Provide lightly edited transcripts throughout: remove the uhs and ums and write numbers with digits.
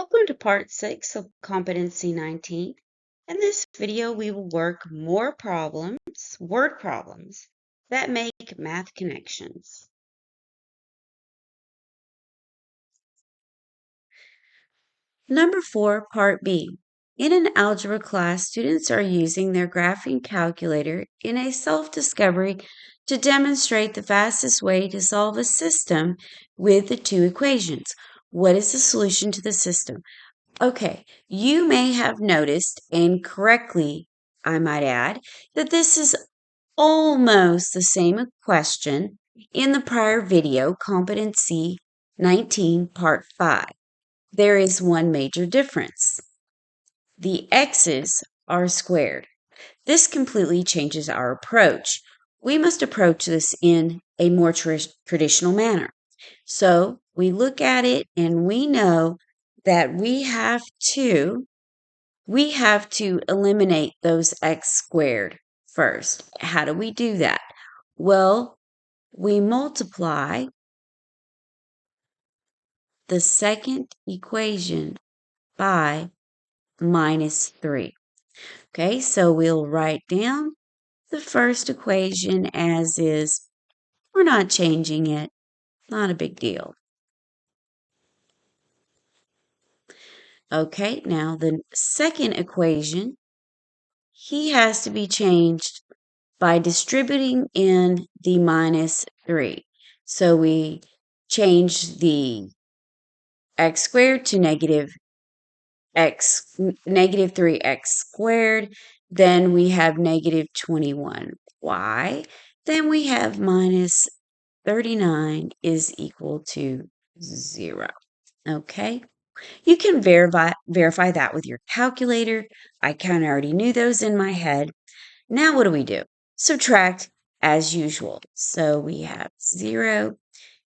Welcome to part 6 of Competency 19. In this video, we will work more problems, word problems, that make math connections. Number 4, Part B. In an algebra class, students are using their graphing calculator in a self-discovery to demonstrate the fastest way to solve a system with the two equations. What is the solution to the system? Okay, you may have noticed, and correctly, I might add, that this is almost the same question in the prior video, Competency 19, Part 5. There is one major difference. The x's are squared. This completely changes our approach. We must approach this in a more traditional manner. So we look at it and we know that we have to eliminate those x squared first. How do we do that? Well, we multiply the second equation by minus 3. Okay, so we'll write down the first equation as is. We're not changing it. Not a big deal. Okay, now the second equation, he has to be changed by distributing in the minus 3. So we change the x squared to negative 3x squared. Then we have negative 21y. Then we have minus 39 is equal to 0. Okay? You can verify that with your calculator. I kind of already knew those in my head. Now what do? Subtract as usual. So we have 0.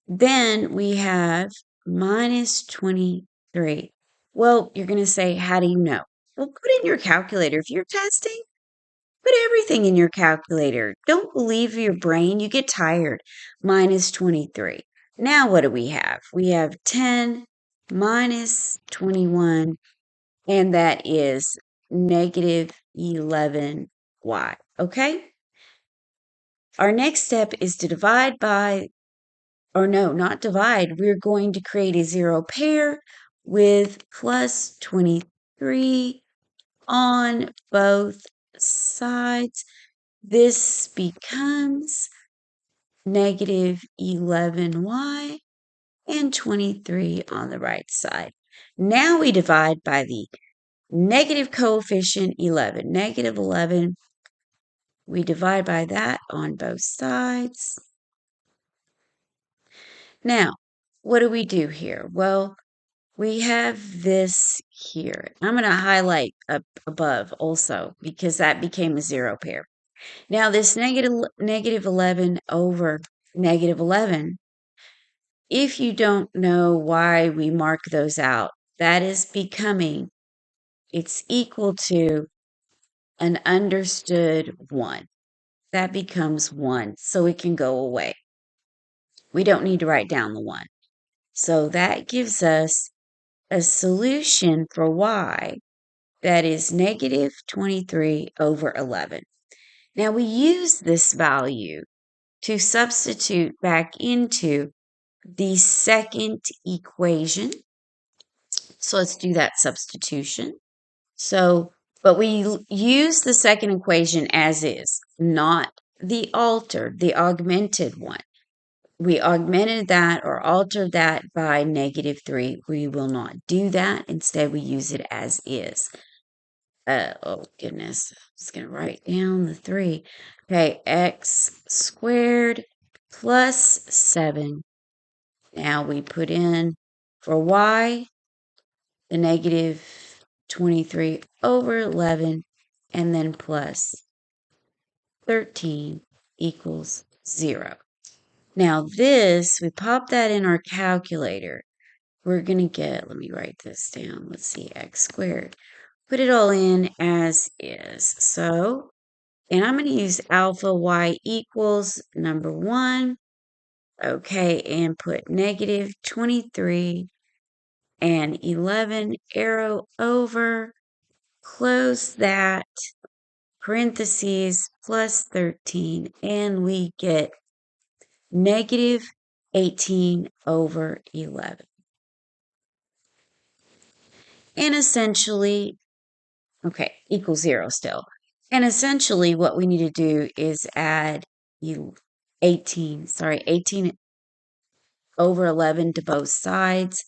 Then we have minus 23. Well, you're going to say, how do you know? Well, put in your calculator. If you're testing, put everything in your calculator. Don't believe your brain. You get tired. Minus 23. Now what do we have? We have 10 minus 21, and that is negative 11y. Okay? Our next step is to divide by, or no, not divide. We're going to create a zero pair with plus 23 on both sides. This becomes negative 11y and 23 on the right side. Now we divide by the negative coefficient 11. Negative 11, we divide by that on both sides. Now, what do we do here? Well, we have this here. I'm going to highlight up above also because that became a zero pair. Now, this negative 11 over negative 11, if you don't know why we mark those out, that is becoming, it's equal to an understood 1. That becomes 1, so it can go away. We don't need to write down the 1. So that gives us a solution for y that is negative 23 over 11. Now we use this value to substitute back into the second equation. So let's do that substitution. But we use the second equation as is, not the altered, the augmented one. We augmented that or altered that by negative 3. We will not do that. Instead, we use it as is. Oh, goodness. I'm just going to write down the 3. Okay, x squared plus 7. Now we put in for y, the negative 23 over 11, and then plus 13 equals 0. Now this, we pop that in our calculator. We're going to get, let me write this down. Let's see, x squared. Put it all in as is. So, and I'm going to use alpha y equals number 1. Okay, and put negative 23 and 11, arrow over, close that, parentheses, plus 13, and we get negative 18 over 11. And essentially, okay, equals 0 still. And essentially what we need to do is add 18 over 11 to both sides,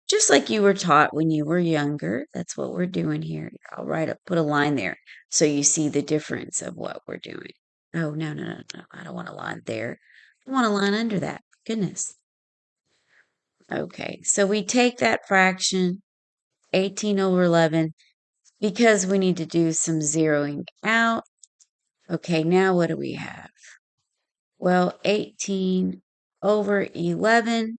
just like you were taught when you were younger. That's what we're doing here. I'll put a line there so you see the difference of what we're doing. Oh, no. I don't want a line there. I want a line under that. Goodness. Okay, so we take that fraction, 18 over 11, because we need to do some zeroing out. Okay, now what do we have? Well, 18 over 11.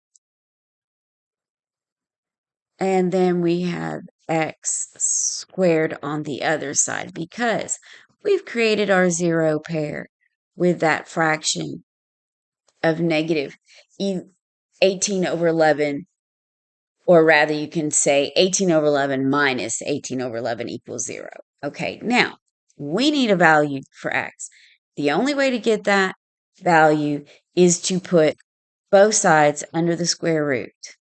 And then we have x squared on the other side because we've created our zero pair with that fraction of negative 18 over 11, or rather you can say 18 over 11 minus 18 over 11 equals 0. Okay, now we need a value for x. The only way to get that value is to put both sides under the square root.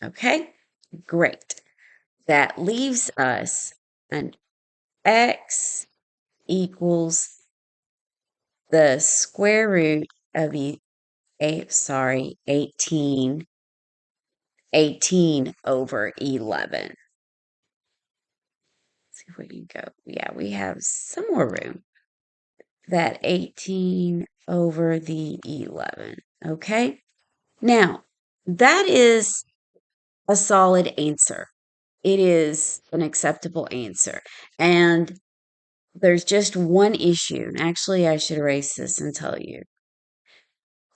Okay, great. That leaves us an x equals the square root of 18 over 11. Let's see if we can go. Yeah, we have some more room. That 18 over the 11. Okay. Now, that is a solid answer. It is an acceptable answer. And there's just one issue. And actually, I should erase this and tell you.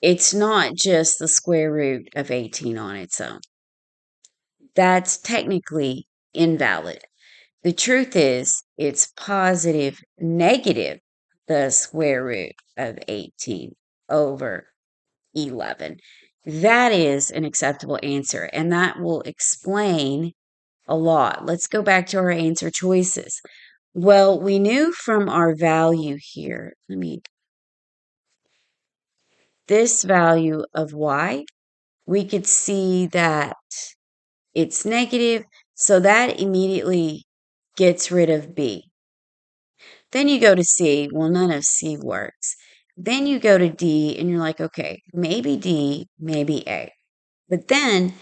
It's not just the square root of 18 on its own. That's technically invalid. The truth is, it's positive negative the square root of 18 over 11. That is an acceptable answer, and that will explain a lot. Let's go back to our answer choices. Well, we knew from our value here, this value of y, we could see that it's negative, so that immediately gets rid of b. Then you go to C. Well, none of C works. Then you go to D, and you're like, okay, maybe D, maybe A. But then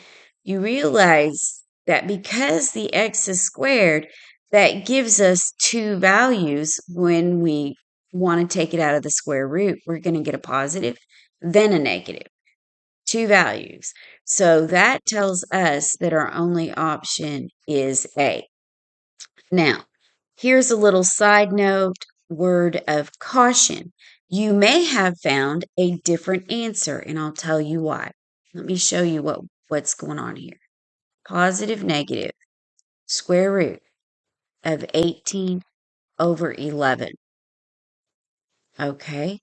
you realize that because the x is squared, that gives us two values when we want to take it out of the square root. We're going to get a positive, then a negative. Two values. So that tells us that our only option is A. Now, here's a little side note, word of caution. You may have found a different answer, and I'll tell you why. Let me show you what's going on here. Positive, negative, square root of 18 over 11. Okay,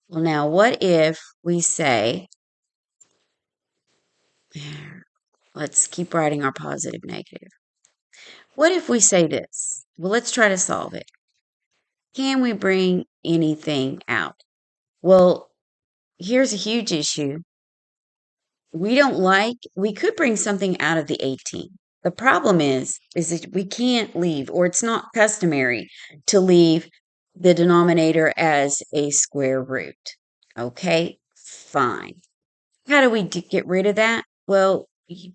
well, now what if we say, let's keep writing our positive, negative. What if we say this? Well, let's try to solve it. Can we bring anything out? Well, here's a huge issue. We could bring something out of the 18. The problem is that we can't leave, or it's not customary to leave the denominator as a square root. Okay, fine. How do we get rid of that? Well,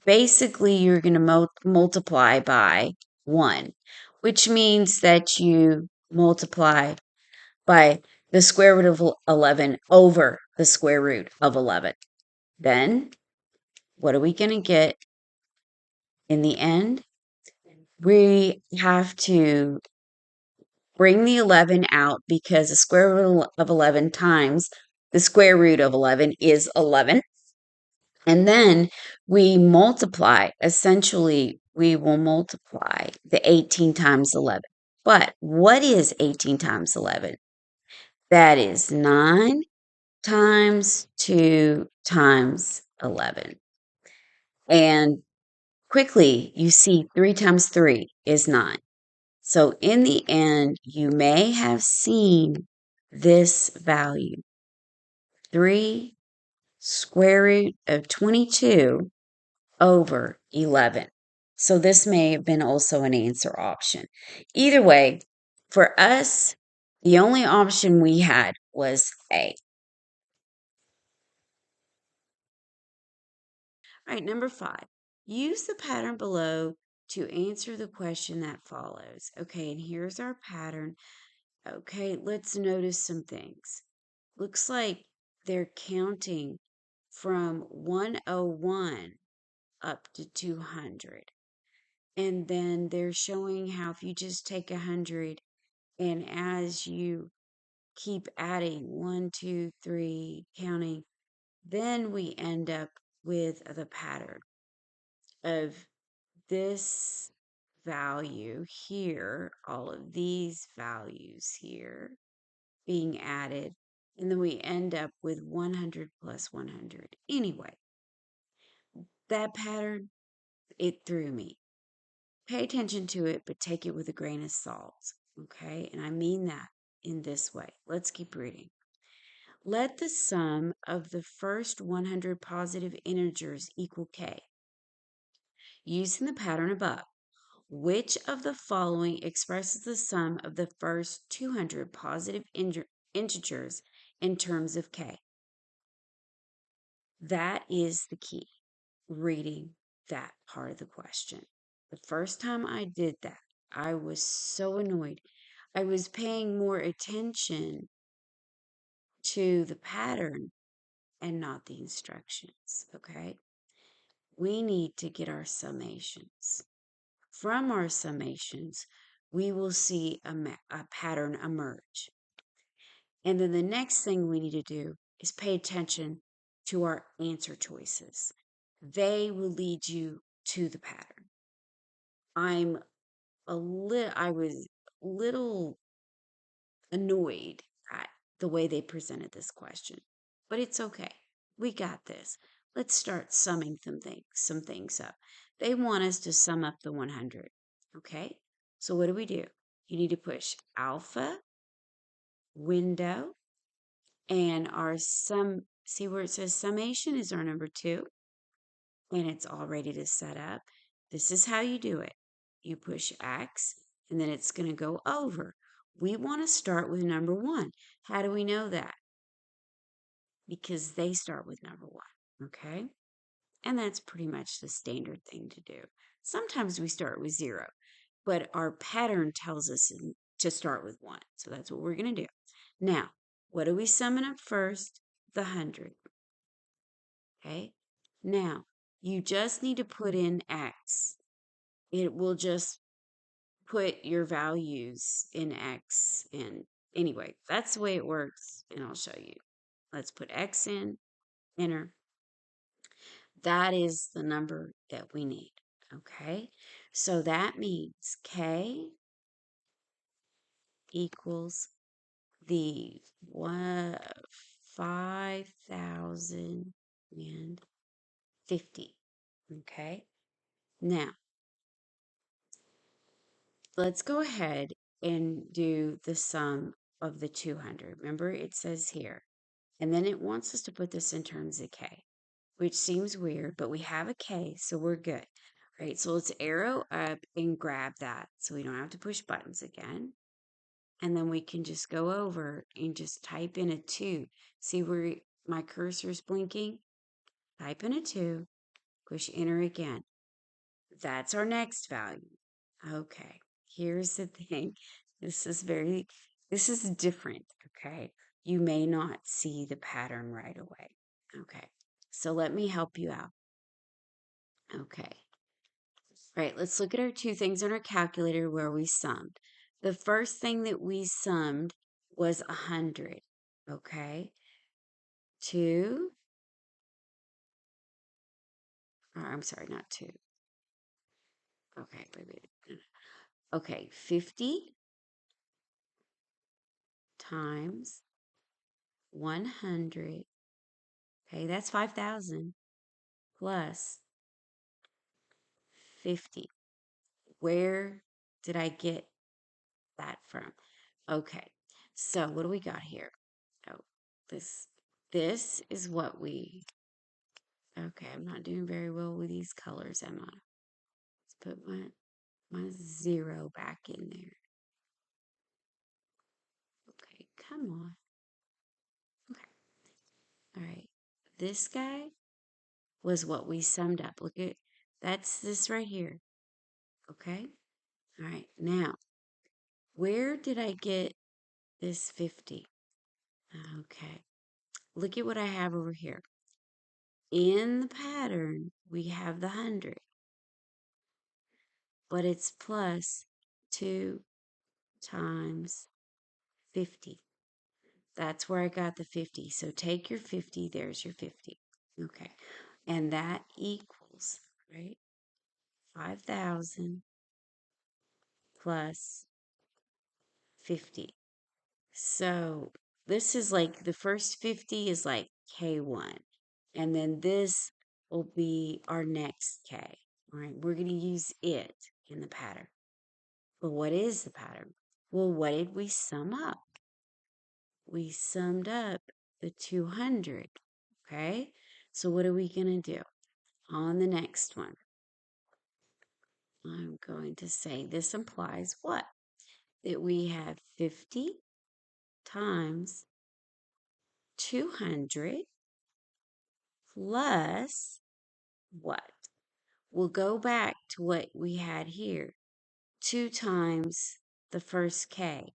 basically, you're going to multiply by 1, which means that you multiply by the square root of 11 over the square root of 11. Then, what are we going to get in the end? We have to bring the 11 out because the square root of 11 times the square root of 11 is 11. And then we multiply. Essentially, we will multiply the 18 times 11. But what is 18 times 11? That is 9 times 2 times 11. And quickly you see 3 times 3 is 9. So in the end, you may have seen this value, 3 square root of 22 over 11. So this may have been also an answer option. Either way, for us, the only option we had was A. All right, number 5. Use the pattern below to answer the question that follows. Okay, and here's our pattern. Okay, let's notice some things. Looks like they're counting from 101 up to 200. And then they're showing how if you just take 100 and as you keep adding 1, 2, 3, counting, then we end up with the pattern of this value here, all of these values here being added, and then we end up with 100 plus 100. Anyway, that pattern, it threw me. Pay attention to it, but take it with a grain of salt. Okay? And I mean that in this way. Let's keep reading. Let the sum of the first 100 positive integers equal k. Using the pattern above, which of the following expresses the sum of the first 200 positive integers in terms of k? That is the key, reading that part of the question. The first time I did that, I was so annoyed. I was paying more attention to the pattern and not the instructions, okay? We need to get our summations. From our summations, we will see a pattern emerge. And then the next thing we need to do is pay attention to our answer choices. They will lead you to the pattern. I was a little annoyed at the way they presented this question, but it's okay. We got this. Let's start summing some things up. They want us to sum up the 100. Okay? So what do? You need to push alpha, window, and our sum. See where it says summation is our number 2, and it's all ready to set up. This is how you do it. You push X, and then it's going to go over. We want to start with number 1. How do we know that? Because they start with number 1, okay? And that's pretty much the standard thing to do. Sometimes we start with 0, but our pattern tells us to start with 1. So that's what we're going to do. Now, what are we summing up first? The 100. Okay? Now, you just need to put in X. It will just put your values in X. And anyway, that's the way it works. And I'll show you. Let's put X in, enter. That is the number that we need. Okay? So that means K equals the 5,050. Okay? Now, let's go ahead and do the sum of the 200. Remember, it says here. And then it wants us to put this in terms of K, which seems weird, but we have a K, so we're good. All right, so let's arrow up and grab that so we don't have to push buttons again. And then we can just go over and just type in a 2. See where my cursor is blinking? Type in a 2, push enter again. That's our next value. Okay, here's the thing. This is different, okay? You may not see the pattern right away. Okay, so let me help you out. Okay. All right, let's look at our 2 things on our calculator where we summed. The first thing that we summed was 100, okay? 2, or I'm sorry, not 2. Okay, wait. Okay, 50 times 100. Okay, that's 5,000 plus 50. Where did I get that from? Okay, so what do we got here? Oh, this is what we, okay, I'm not doing very well with these colors, am I? Let's put my 0 back in there. Okay, come on. Okay, all right. This guy was what we summed up. Look at, that's this right here. Okay, all right. Now, where did I get this 50? Okay, look at what I have over here. In the pattern, we have the 100, but it's plus 2 times 50. That's where I got the 50. So take your 50, there's your 50. Okay. And that equals, right? 5,000 plus 50. So this is like the first 50 is like K1. And then this will be our next K. All right. We're going to use it in the pattern. But what is the pattern? Well, what did we sum up? We summed up the 200. Okay. So what are we going to do? On the next one, I'm going to say this implies what? That we have 50 times 200 plus what? We'll go back to what we had here. 2 times the first K.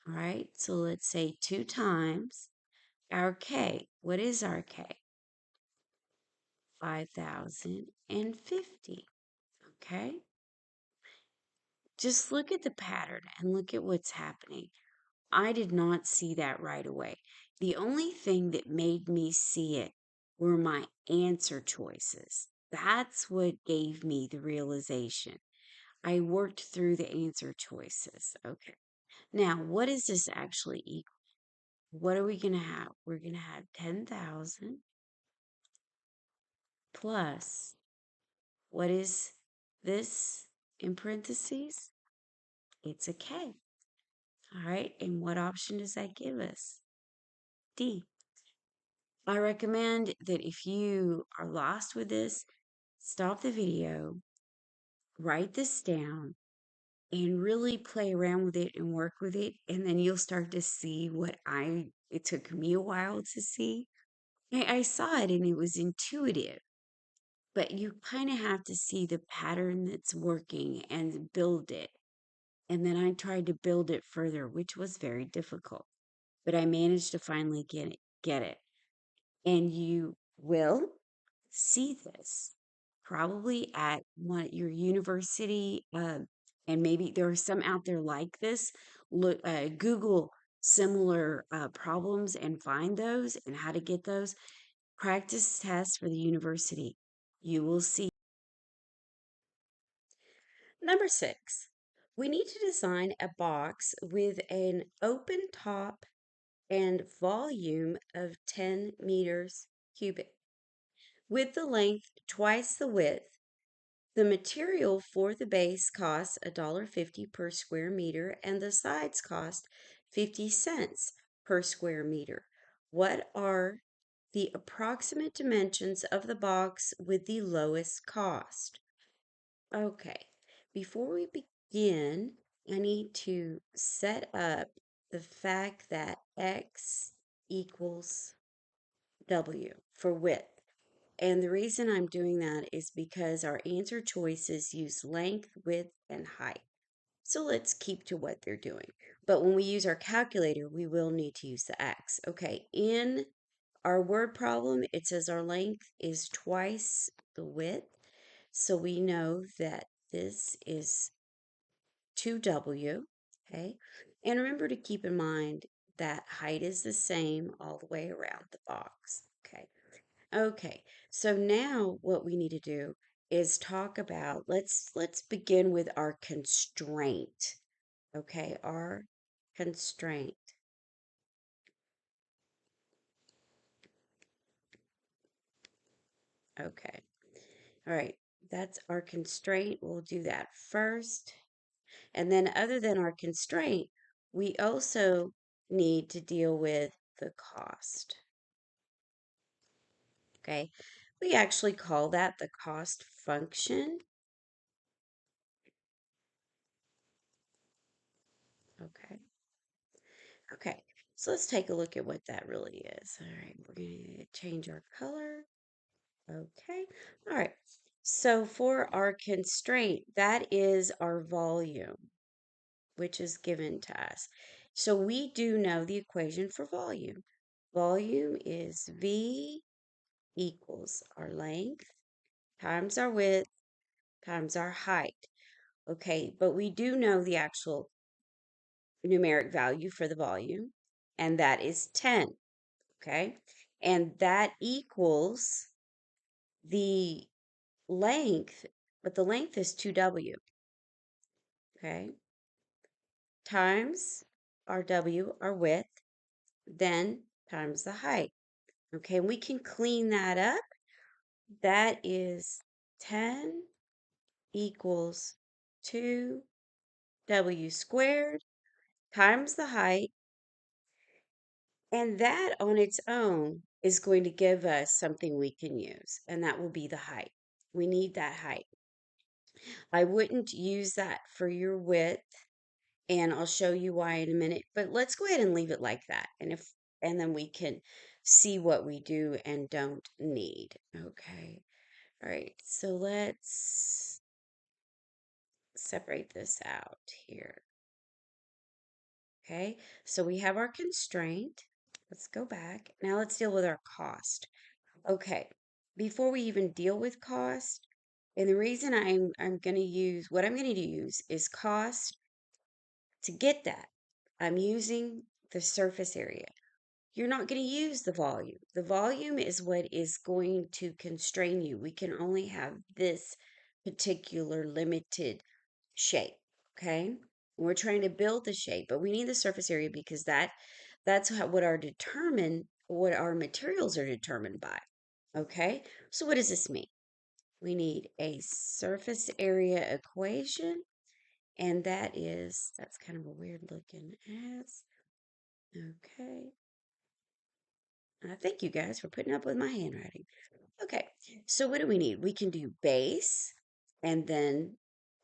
All right, so let's say 2 times our K. What is our K? 5,050. Okay? Just look at the pattern and look at what's happening. I did not see that right away. The only thing that made me see it were my answer choices. That's what gave me the realization. I worked through the answer choices. Okay. Now, what does this actually equal? What are we going to have? We're going to have 10,000 plus, what is this in parentheses? It's a K. All right. And what option does that give us? D. I recommend that if you are lost with this, stop the video, write this down, and really play around with it and work with it. And then you'll start to see it took me a while to see. I saw it and it was intuitive, but you kind of have to see the pattern that's working and build it. And then I tried to build it further, which was very difficult, but I managed to finally get it. And you will see this probably at your university, and maybe there are some out there like this. Look, Google similar problems and find those and how to get those. Practice tests for the university. You will see. Number 6, we need to design a box with an open top and volume of 10 meters cubic, with the length twice the width. The material for the base costs $1.50 per square meter and the sides cost 50 cents per square meter. What are the approximate dimensions of the box with the lowest cost? Okay, before we begin, I need to set up the fact that X equals W for width. And the reason I'm doing that is because our answer choices use length, width, and height. So let's keep to what they're doing. But when we use our calculator, we will need to use the X. Okay, in our word problem, it says our length is twice the width. So we know that this is 2W. Okay, and remember to keep in mind that height is the same all the way around the box. Okay. Okay, so now what we need to do is talk about, let's begin with our constraint. Okay, our constraint. Okay. All right. That's our constraint. We'll do that first. And then other than our constraint, we also need to deal with the cost. Okay. We actually call that the cost function. Okay. Okay. So let's take a look at what that really is. All right. We're going to change our color. Okay. All right. So for our constraint, that is our volume, which is given to us. So we do know the equation for volume. Volume is V equals our length times our width times our height. Okay, but we do know the actual numeric value for the volume, and that is 10. Okay, and that equals the length, but the length is 2W. Okay, times our W, our width, then times the height. Okay, we can clean that up. That is 10 equals 2W squared times the height. And that on its own is going to give us something we can use, and that will be the height. We need that height. I wouldn't use that for your width, and I'll show you why in a minute, but let's go ahead and leave it like that. And then we can see what we do and don't need. Okay. All right. So let's separate this out here. Okay. So we have our constraint. Let's go back. Now let's deal with our cost. Okay. Before we even deal with cost, and the reason I'm going to use what I'm going to use is cost. To get that, I'm using the surface area. You're not going to use the volume. The volume is what is going to constrain you. We can only have this particular limited shape, okay? We're trying to build the shape, but we need the surface area because that's what our materials are determined by. Okay? So what does this mean? We need a surface area equation, and that's kind of a weird looking S. Okay. Thank you guys for putting up with my handwriting. Okay, so what do we need? We can do base and then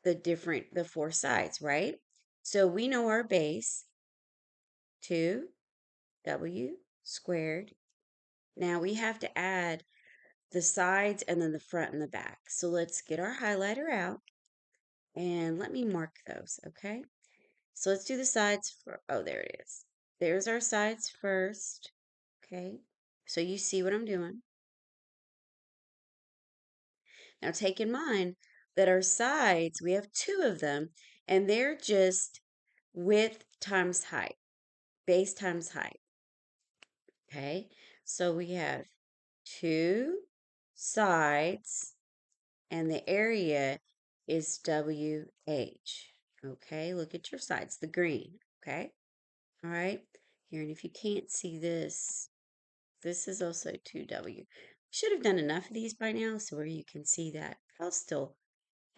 the four sides, right? So we know our base, 2W squared. Now we have to add the sides and then the front and the back. So let's get our highlighter out and let me mark those, okay? So let's do the sides for, oh, there it is. There's our sides first, okay? So you see what I'm doing. Now take in mind that our sides, we have two of them, and they're just width times height, base times height. Okay, so we have two sides, and the area is WH. Okay, look at your sides, the green. Okay, all right. Here, and if you can't see this, this is also 2W. Should have done enough of these by now so where you can see that. I'll still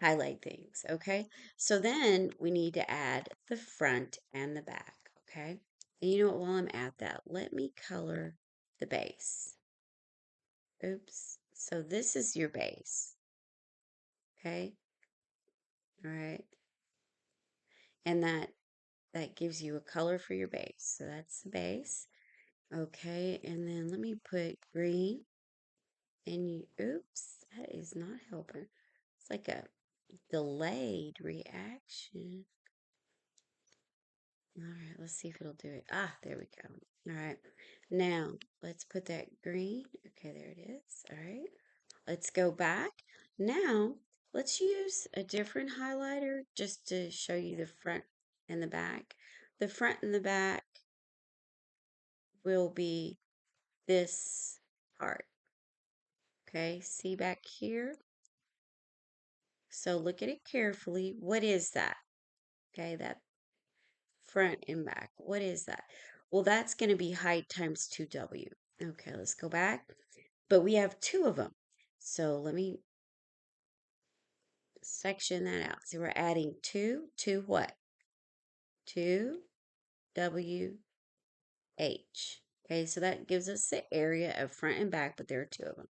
highlight things, okay? So then we need to add the front and the back, okay? And you know what, while I'm at that, let me color the base. Oops. So this is your base, okay? All right. And that gives you a color for your base. So that's the base. Okay, and then let me put green and oops, that is not helping. It's like a delayed reaction. All right, let's see if it'll do it. Ah, there we go. All right, now let's put that green. Okay, there it is. All right, let's go back. Now, let's use a different highlighter just to show you the front and the back. The front and the back will be this part. Okay, see back here? So look at it carefully. What is that? Okay, that front and back. What is that? Well, that's going to be height times 2W. Okay, let's go back. But we have two of them. So let me section that out. So we're adding 2 to what? 2 WH. Okay, so that gives us the area of front and back, but there are 2 of them.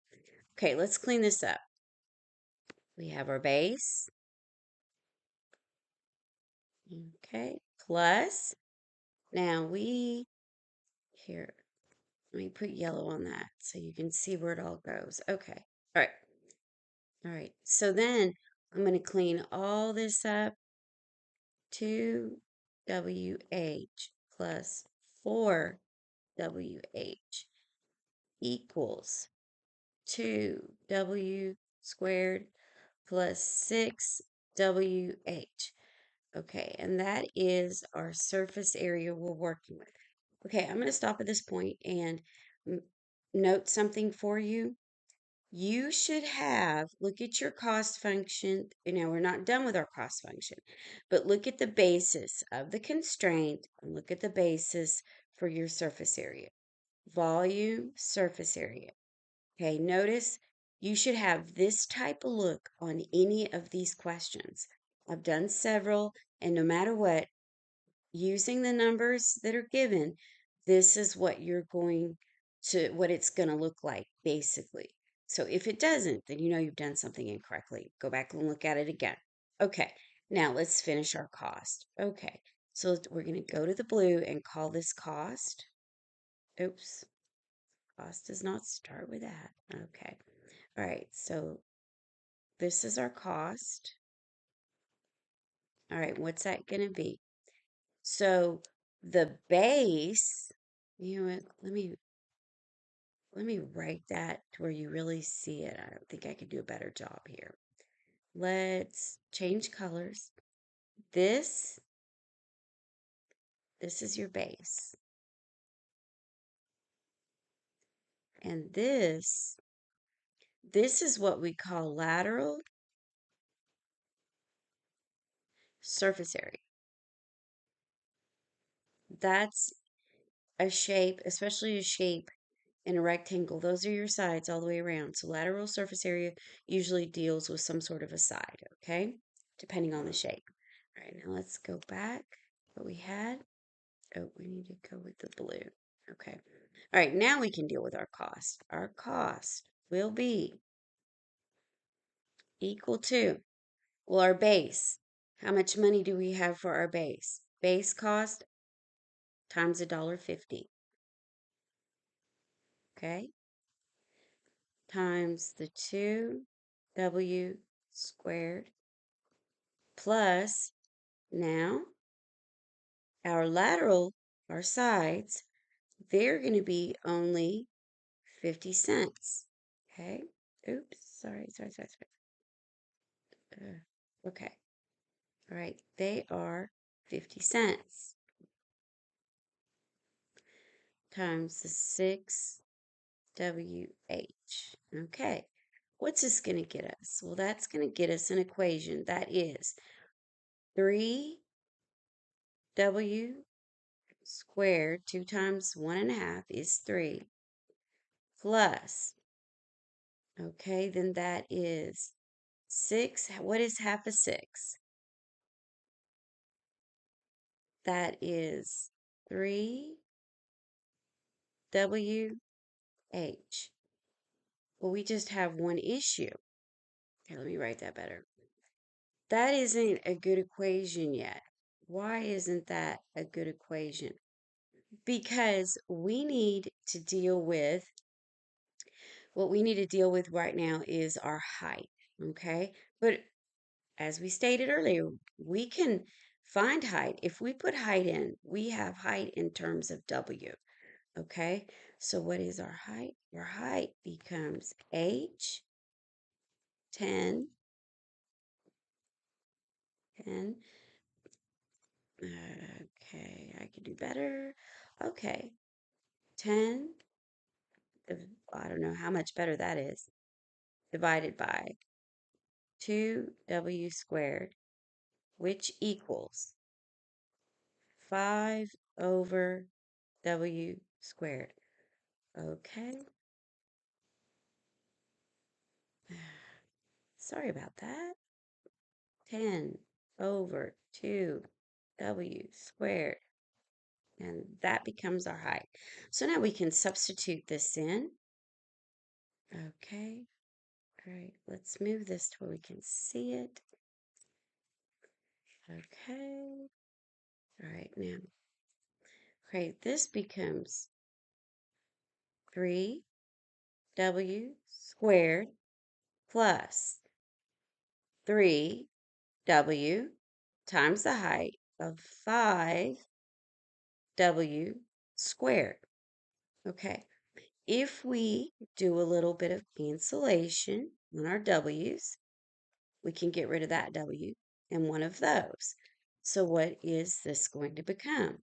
Okay, let's clean this up. We have our base. Okay, plus, now here, let me put yellow on that so you can see where it all goes. Okay, all right. All right, so then I'm going to clean all this up. 2WH plus 4WH equals 2W squared plus 6WH. Okay, and that is our surface area we're working with. Okay, I'm going to stop at this point and note something for you. You should have, look at your cost function. Now, we're not done with our cost function, but look at the basis of the constraint and look at the basis for your surface area. Volume, surface area. Okay, notice you should have this type of look on any of these questions. I've done several, and no matter what, using the numbers that are given, this is what what it's going to look like, basically. So if it doesn't, then you know you've done something incorrectly. Go back and look at it again. Okay, now let's finish our cost. Okay, so we're going to go to the blue and call this cost. Oops, cost does not start with that. Okay, all right, so this is our cost. All right, what's that going to be? So the base, you know what, let me write that to where you really see it. I don't think I could do a better job here. Let's change colors. This is your base. And this is what we call lateral surface area. That's a shape, especially a shape in a rectangle. Those are your sides all the way around. So lateral surface area usually deals with some sort of a side, okay? Depending on the shape. All right, now let's go back. What we had. Oh, we need to go with the blue. Okay. All right, now we can deal with our cost. Our cost will be equal to, well, our base. How much money do we have for our base? Base cost times $1.50. Okay. Times the 2W squared plus, now our lateral, our sides, they're going to be only 50 cents. Okay. Oops. Sorry. Okay. All right. They are 50 cents times the 6WH. Okay. What's this going to get us? Well, that's going to get us an equation that is 3W squared, 2 times 1.5 is 3, plus, okay, then that is 6. What is half of 6? That is 3WH. Well, we just have one issue. Here, let me write that better. That isn't a good equation yet. Why isn't that a good equation? Because we need to deal with, what we need to deal with right now is our height, okay? But as we stated earlier, we can find height. If we put height in, we have height in terms of W, okay? So what is our height? Our height becomes H 10, okay, I can do better. Okay, 10, I don't know how much better that is, divided by 2W squared, which equals 5 over W squared. Okay. Sorry about that. 10 over 2w squared. And that becomes our height. So now we can substitute this in. Okay. All right. Let's move this to where we can see it. Okay. All right. Now, okay, this becomes 3w squared plus 3w times the height of 5w squared. Okay. If we do a little bit of cancellation on our w's, we can get rid of that w and one of those. So what is this going to become?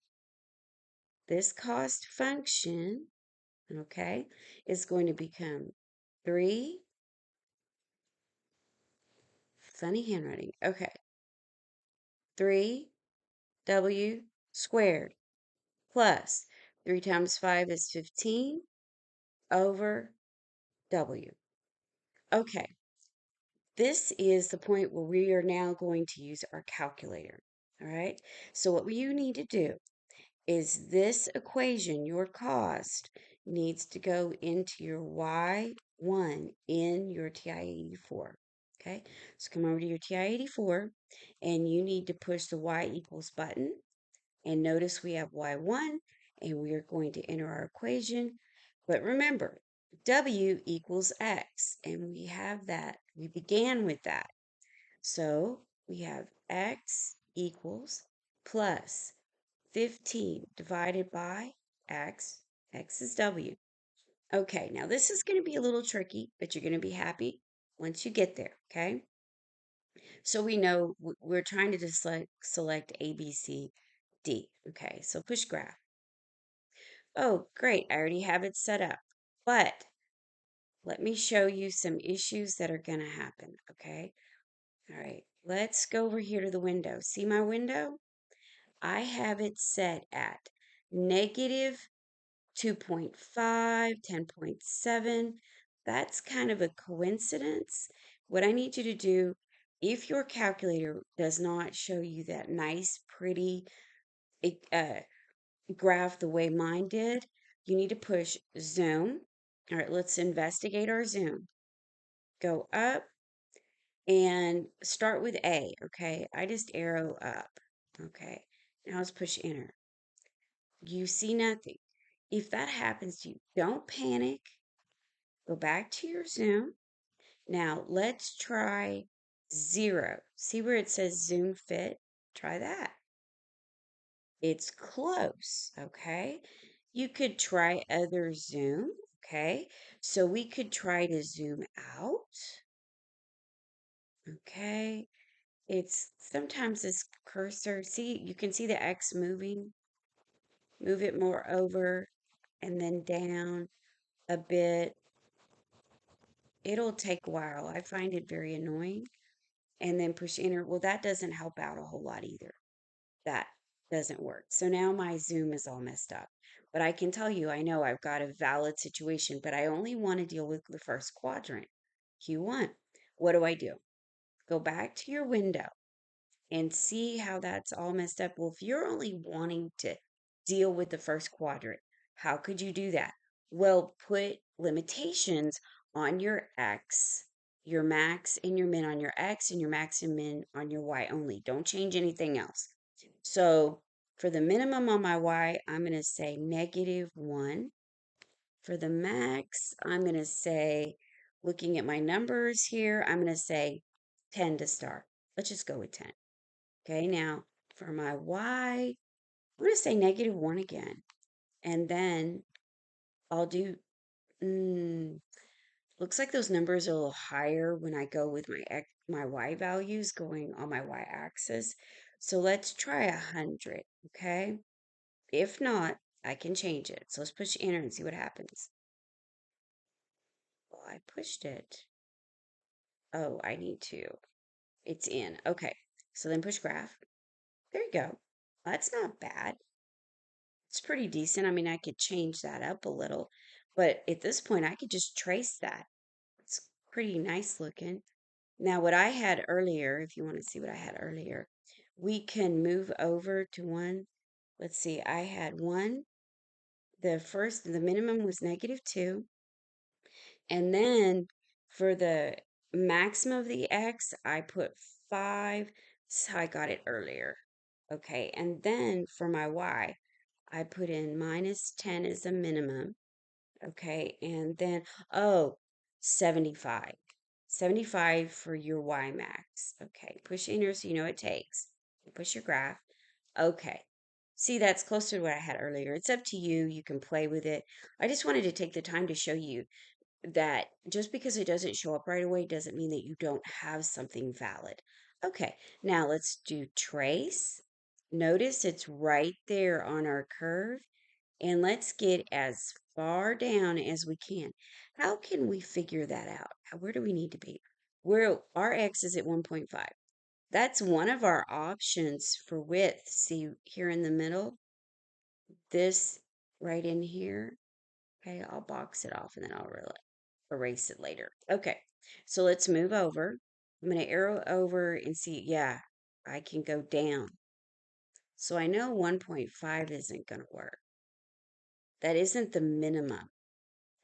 This cost function, okay, is going to become 3, funny handwriting, okay, 3w squared plus 3 times 5 is 15 over w. Okay, this is the point where we are now going to use our calculator. All right, so what you need to do is this equation, your cost, needs to go into your Y1 in your TI-84. Okay, so come over to your TI-84 and you need to push the Y equals button. And notice we have Y1 and we are going to enter our equation. But remember, W equals X, and we have that. We began with that. So we have X equals plus 15 divided by X. X is W. Okay, now this is going to be a little tricky, but you're going to be happy once you get there, okay? So we know we're trying to just select A, B, C, D. Okay, so push graph. Oh, great, I already have it set up. But let me show you some issues that are going to happen, okay? All right, let's go over here to the window. See my window? I have it set at negative 2.5, 10.7. That's kind of a coincidence. What I need you to do, if your calculator does not show you that nice, pretty uh, graph the way mine did, you need to push zoom. All right, let's investigate our zoom. Go up and start with A, okay? I just arrow up, okay? Now let's push enter. You see nothing. If that happens to you, don't panic. Go back to your zoom. Now let's try 0. See where it says zoom fit? Try that. It's close, okay? You could try other zoom, okay? So we could try to zoom out, okay? It's sometimes this cursor, see, you can see the X moving. Move it more over and then down a bit. It'll take a while. I find it very annoying. And then push enter. Well, that doesn't help out a whole lot either. That doesn't work. So now my Zoom is all messed up. But I can tell you, I know I've got a valid situation, but I only want to deal with the first quadrant, Q1. What do? Go back to your window and see how that's all messed up. Well, if you're only wanting to deal with the first quadrant, how could you do that? Well, put limitations on your X, your max and your min on your X, and your max and min on your Y only. Don't change anything else. So for the minimum on my Y, I'm going to say -1. For the max, I'm going to say, looking at my numbers here, I'm going to say 10 to start. Let's just go with 10. Okay, now for my Y, I'm going to say -1 again. And then I'll do, looks like those numbers are a little higher when I go with my Y values going on my Y axis. So let's try 100, okay? If not, I can change it. So let's push enter and see what happens. Well, I pushed it. Oh, I need to. It's in. Okay. So then push graph. There you go. That's not bad. It's pretty decent. I mean, I could change that up a little, but at this point, I could just trace that. It's pretty nice looking. Now, what I had earlier, if you want to see what I had earlier, we can move over to one. Let's see, I had one. The minimum was -2. And then for the maximum of the X, I put 5. So I got it earlier. Okay. And then for my Y, I put in -10 as a minimum. Okay. And then, oh, 75. 75 for your Y max. Okay. Push enter so you know it takes. Push your graph. Okay. See, that's closer to what I had earlier. It's up to you. You can play with it. I just wanted to take the time to show you that just because it doesn't show up right away doesn't mean that you don't have something valid. Okay, now let's do trace. Notice it's right there on our curve, and let's get as far down as we can. How can we figure that out? Where do we need to be? Where our x is at 1.5. That's one of our options for width. See here in the middle, this right in here. Okay, I'll box it off and then I'll erase it later. Okay, so let's move over. I'm going to arrow over and see, yeah, I can go down. So I know 1.5 isn't going to work. That isn't the minimum.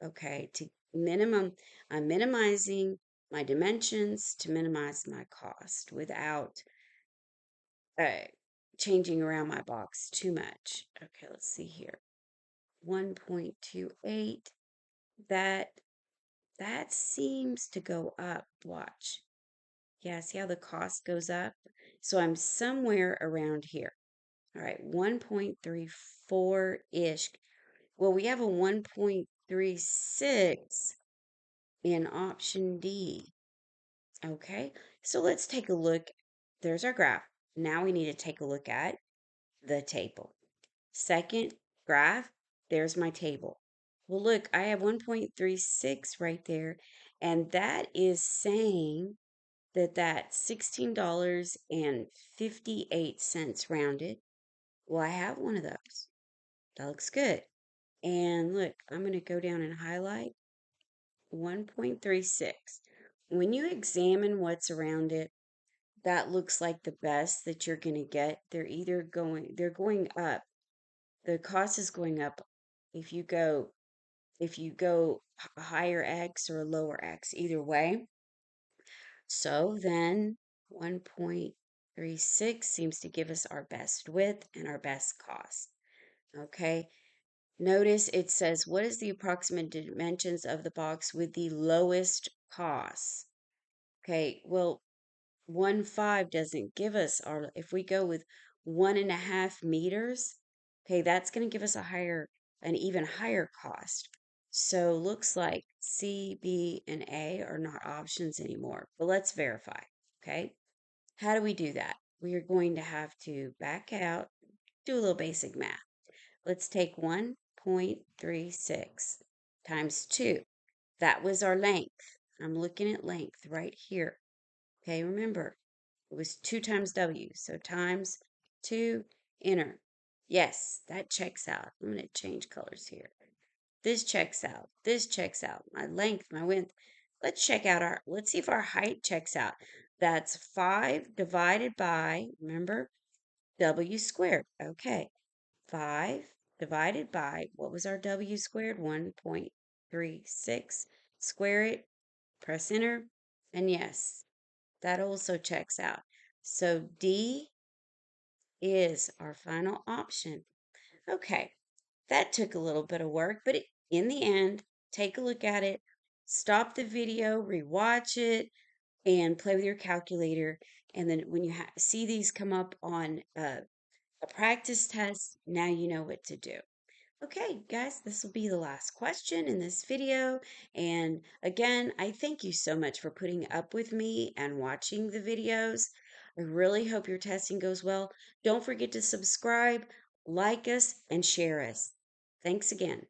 Okay, to minimum, I'm minimizing my dimensions to minimize my cost without uh, changing around my box too much. Okay, let's see here. 1.28, that that seems to go up. Watch. Yeah, see how the cost goes up? So I'm somewhere around here. All right, 1.34-ish. Well, we have a 1.36 in option D. Okay, so let's take a look. There's our graph. Now we need to take a look at the table. Second graph, there's my table. Well, look, I have 1.36 right there, and that is saying that's $16.58 rounded. Well, I have one of those. That looks good. And look, I'm going to go down and highlight 1.36. When you examine what's around it, that looks like the best that you're going to get. They're going up. The cost is going up if you go higher X or lower X, either way. So then 1.36 seems to give us our best width and our best cost. Okay. Notice it says, what is the approximate dimensions of the box with the lowest cost? Okay. Well, 1.5 doesn't give us if we go with 1.5 meters, okay, that's going to give us an even higher cost. So looks like C, B, and A are not options anymore. But let's verify, okay? How do we do that? We are going to have to back out, do a little basic math. Let's take 1.36 times 2. That was our length. I'm looking at length right here. Okay, remember, it was 2 times W. So times 2, enter. Yes, that checks out. I'm going to change colors here. This checks out. This checks out. My length, my width. Let's see if our height checks out. That's 5 divided by, remember, W squared. Okay. 5 divided by, what was our W squared? 1.36. Square it, press enter, and yes, that also checks out. So D is our final option. Okay, that took a little bit of work, but in the end, take a look at it, stop the video, rewatch it, and play with your calculator. And then when you see these come up on a practice test, now you know what to do. Okay, guys, this will be the last question in this video. And again, I thank you so much for putting up with me and watching the videos. I really hope your testing goes well. Don't forget to subscribe, like us, and share us. Thanks again.